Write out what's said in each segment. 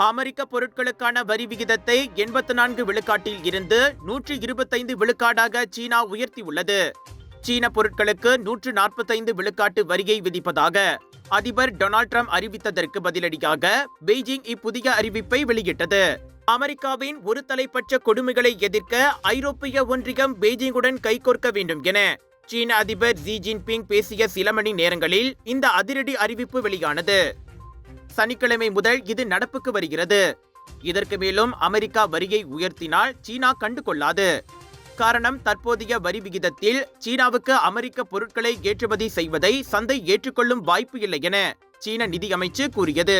அமெரிக்க பொருட்களுக்கான வரி விகிதத்தை 84 விழுக்காட்டில் இருந்து 125 விழுக்காடாக சீனா உயர்த்தியுள்ளது. சீன பொருட்களுக்கு 145 விழுக்காட்டு வரியை விதிப்பதாக அதிபர் டொனால்ட் ட்ரம்ப் அறிவித்ததற்கு பதிலடியாக பெய்ஜிங் இப்புதிய அறிவிப்பை வெளியிட்டது. அமெரிக்காவின் ஒரு தலைப்பட்ச கொடுமைகளை எதிர்க்க ஐரோப்பிய ஒன்றியம் பெய்ஜிங்குடன் கைகோர்க்க வேண்டும் என சீன அதிபர் ஜி ஜின்பிங் பேசிய சில மணி நேரங்களில் இந்த அதிரடி அறிவிப்பு வெளியானது. சனிக்கிழமை முதல் இது நடப்புக்கு வருகிறது. இதற்கு மேலும் அமெரிக்கா வரியை உயர்த்தினால் சீனா கண்டுகொள்ளாது. காரணம், தற்போதைய வரி விகிதத்தில் சீனாவுக்கு அமெரிக்க பொருட்களை ஏற்றுமதி செய்வதை சந்தை ஏற்றுக்கொள்ளும் வாய்ப்பு இல்லை என சீன நிதி அமைச்சு கூறியது.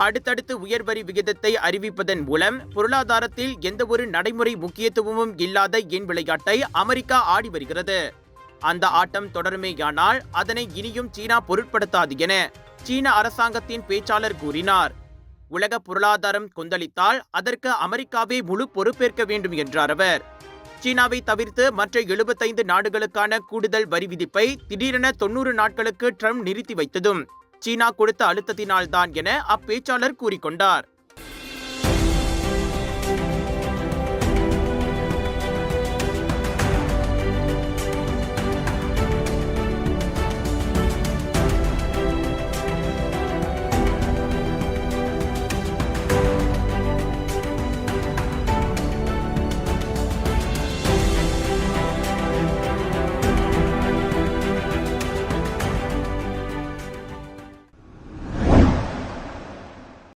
அடுத்தடுத்து உயர் வரி விகிதத்தை அறிவிப்பதன் மூலம் பொருளாதாரத்தில் எந்தவொரு நடைமுறை முக்கியத்துவமும் இல்லாத எண் விளையாட்டை அமெரிக்கா ஆடி வருகிறது. அந்த ஆட்டம் தொடருமேயானால் அதனை இனியும் சீனா பொருட்படுத்தாது என சீன அரசாங்கத்தின் பேச்சாளர் கூறினார். உலக பொருளாதாரம் கொந்தளித்தால் அதற்கு அமெரிக்காவே முழு பொறுப்பேற்க வேண்டும் என்றார் அவர். சீனாவை தவிர்த்து மற்ற 75 நாடுகளுக்கான கூடுதல் வரி விதிப்பை திடீரென 90 நாட்களுக்கு ட்ரம்ப் நிறுத்தி வைத்ததும் சீனா கொடுத்த அழுத்தத்தினால்தான் என அப்பேச்சாளர் கூறிக்கொண்டார்.